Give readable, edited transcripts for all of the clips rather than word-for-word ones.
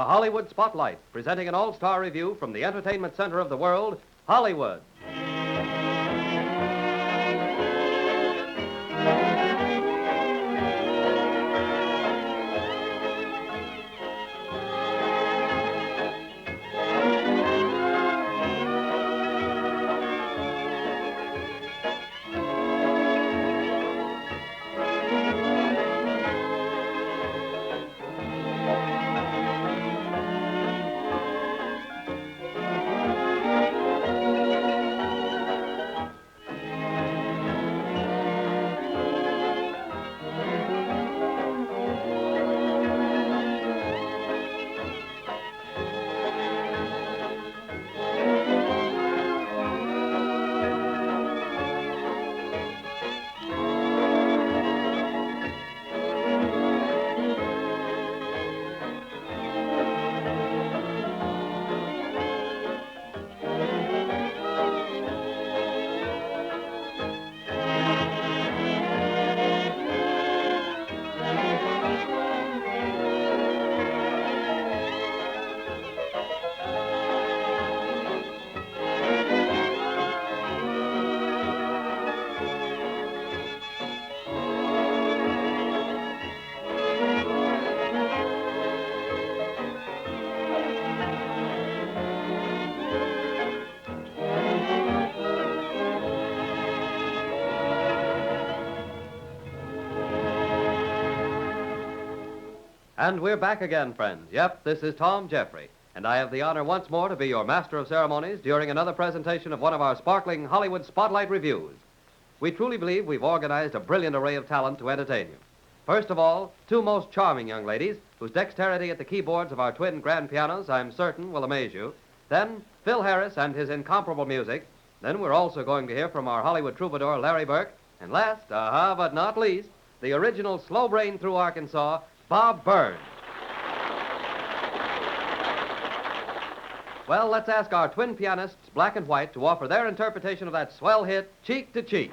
Hollywood Spotlight, presenting an all-star review from the entertainment center of the world, Hollywood. And we're back again, friends. Yep, this is Tom Jeffrey, and I have the honor once more to be your master of ceremonies during another presentation of one of our sparkling Hollywood Spotlight reviews. We truly believe we've organized a brilliant array of talent to entertain you. First of all, two most charming young ladies whose dexterity at the keyboards of our twin grand pianos I'm certain will amaze you. Then Phil Harris and his incomparable music. Then we're also going to hear from our Hollywood troubadour, Larry Burke. And last, but not least, the original slow brain through Arkansas, Bob Burns. Well, let's ask our twin pianists, Black and White, to offer their interpretation of that swell hit, Cheek to Cheek.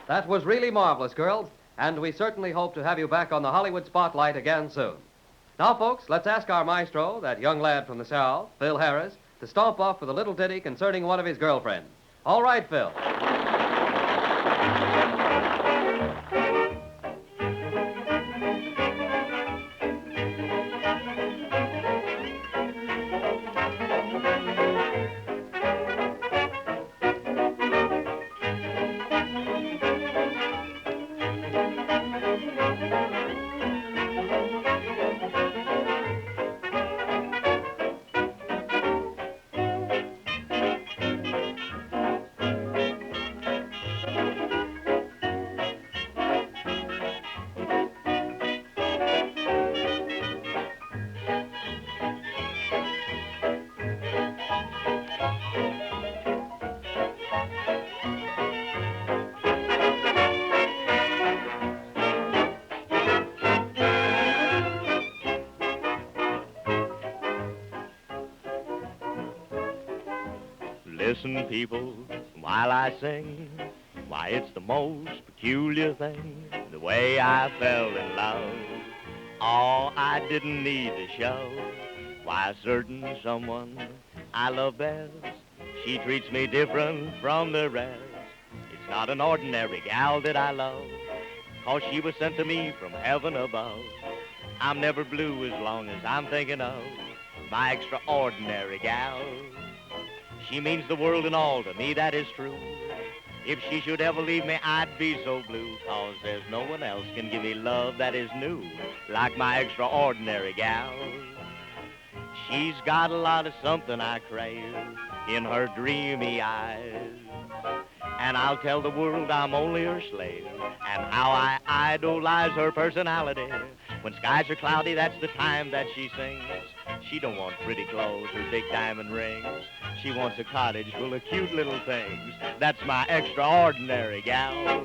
That was really marvelous, girls, and we certainly hope to have you back on the Hollywood Spotlight again soon. Now, folks, let's ask our maestro, that young lad from the South, Phil Harris, to stomp off with a little ditty concerning one of his girlfriends. All right, Phil. Listen, people, while I sing, why, it's the most peculiar thing, the way I fell in love. Oh, I didn't need to show why a certain someone I love best, she treats me different from the rest. It's not an ordinary gal that I love, 'cause she was sent to me from heaven above. I'm never blue as long as I'm thinking of my extraordinary gal. She means the world and all to me, that is true. If she should ever leave me, I'd be so blue, 'cause there's no one else can give me love that is new like my extraordinary gal. She's got a lot of something I crave in her dreamy eyes, and I'll tell the world I'm only her slave, and how I idolize her personality. When skies are cloudy, that's the time that she sings. She don't want pretty clothes or big diamond rings. She wants a cottage full of cute little things. That's my extraordinary gal.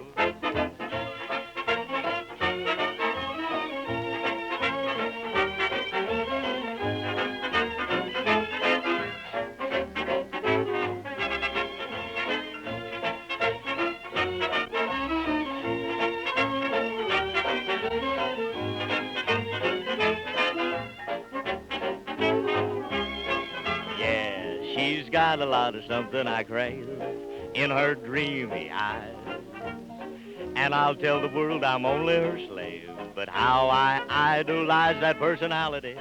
She's got a lot of something I crave in her dreamy eyes, and I'll tell the world I'm only her slave, but how I idolize that personality.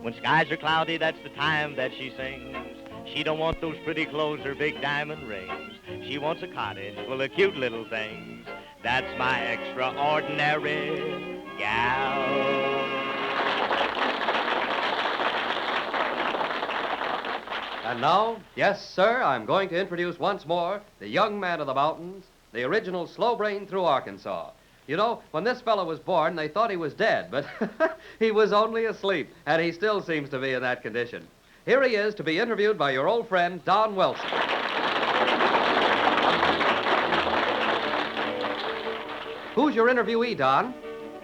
When skies are cloudy, that's the time that she sings. She don't want those pretty clothes or big diamond rings. She wants a cottage full of cute little things. That's my extraordinary gal. And now, yes, sir, I'm going to introduce once more the young man of the mountains, the original slow brain through Arkansas. You know, when this fellow was born, they thought he was dead, but he was only asleep, and he still seems to be in that condition. Here he is to be interviewed by your old friend, Don Wilson. Who's your interviewee, Don?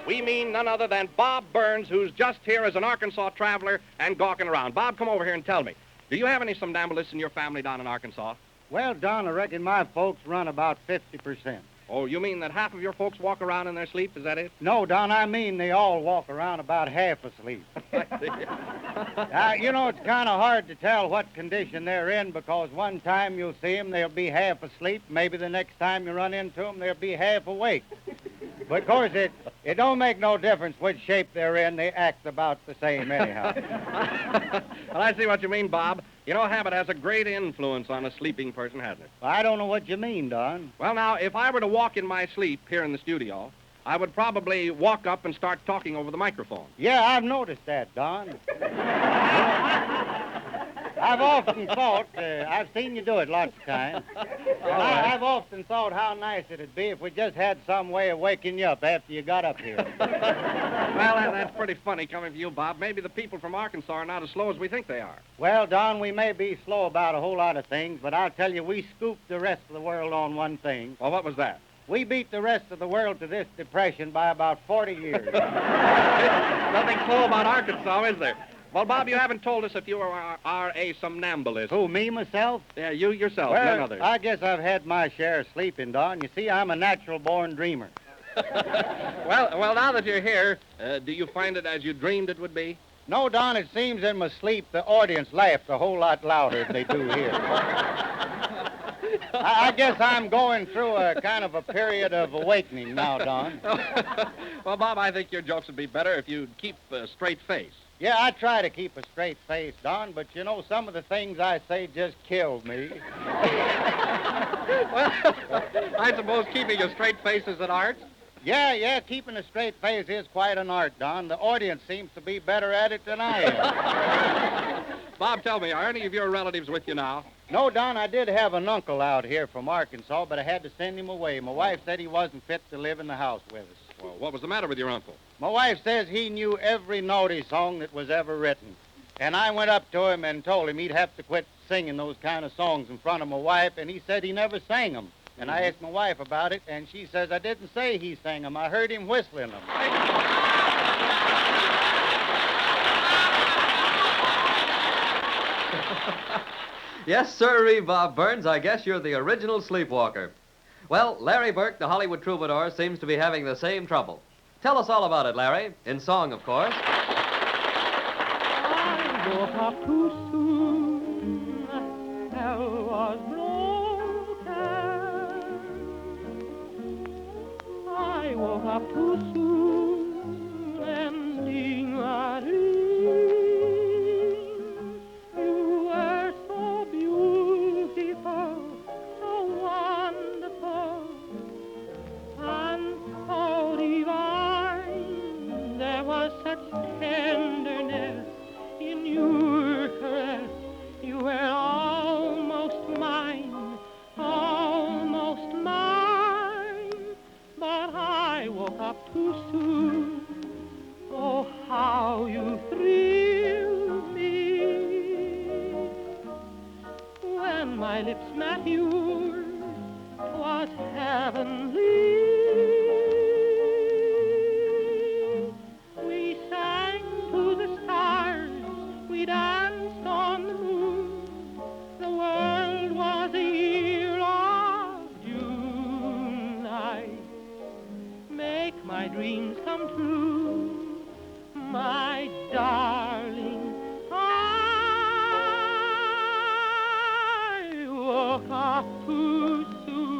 We mean none other than Bob Burns, who's just here as an Arkansas traveler and gawking around. Bob, come over here and tell me. Do you have any somnambulists in your family down in Arkansas? Well, Don, I reckon my folks run about 50%. Oh, you mean that half of your folks walk around in their sleep? Is that it? No, Don, I mean they all walk around about half asleep. You know, it's kind of hard to tell what condition they're in, because one time you'll see them, they'll be half asleep. Maybe the next time you run into them, they'll be half awake. But, of course, it don't make no difference which shape they're in. They act about the same anyhow. Well, I see what you mean, Bob. You know, habit has a great influence on a sleeping person, hasn't it? I don't know what you mean, Don. Well, now, if I were to walk in my sleep here in the studio, I would probably walk up and start talking over the microphone. Yeah, I've noticed that, Don. I've often thought, I've seen you do it lots of times. I've often thought how nice it'd be if we just had some way of waking you up after you got up here. Well, that's pretty funny coming from you, Bob. Maybe the people from Arkansas are not as slow as we think they are. Well, Don, we may be slow about a whole lot of things, but I'll tell you, we scooped the rest of the world on one thing. Well, what was that? We beat the rest of the world to this depression by about 40 years. Nothing slow about Arkansas, is there? Well, Bob, you haven't told us if you are a somnambulist. Who, me, myself? Yeah, you yourself, Well, none other. I guess I've had my share of sleeping, Don. You see, I'm a natural-born dreamer. Well, now that you're here, do you find it as you dreamed it would be? No, Don, it seems in my sleep the audience laughed a whole lot louder than they do here. I guess I'm going through a kind of a period of awakening now, Don. Well, Bob, I think your jokes would be better if you'd keep a straight face. Yeah, I try to keep a straight face, Don, but you know, some of the things I say just kill me. Well, I suppose keeping a straight face is an art? Yeah, keeping a straight face is quite an art, Don. The audience seems to be better at it than I am. Bob, tell me, are any of your relatives with you now? No, Don, I did have an uncle out here from Arkansas, but I had to send him away. My wife said he wasn't fit to live in the house with us. Well, what was the matter with your uncle? My wife says he knew every naughty song that was ever written. And I went up to him and told him he'd have to quit singing those kind of songs in front of my wife, and he said he never sang them. And I asked my wife about it, and she says, I didn't say he sang them. I heard him whistling them. Yes, sirree, Bob Burns. I guess you're the original sleepwalker. Well, Larry Burke, the Hollywood troubadour, seems to be having the same trouble. Tell us all about it, Larry. In song, of course. I woke up too soon. Hell was broken. I woke up too soon, ending a dream. You were so beautiful, so wonderful, and so divine. There was such tenderness in your caress. You were almost mine, almost mine. But I woke up too soon. Oh, how you thrilled me when my lips met yours. 'Twas heavenly. We sang to the stars, we danced on the moon. The world was a year of June. I make my dreams come true, my darling. I woke up too soon.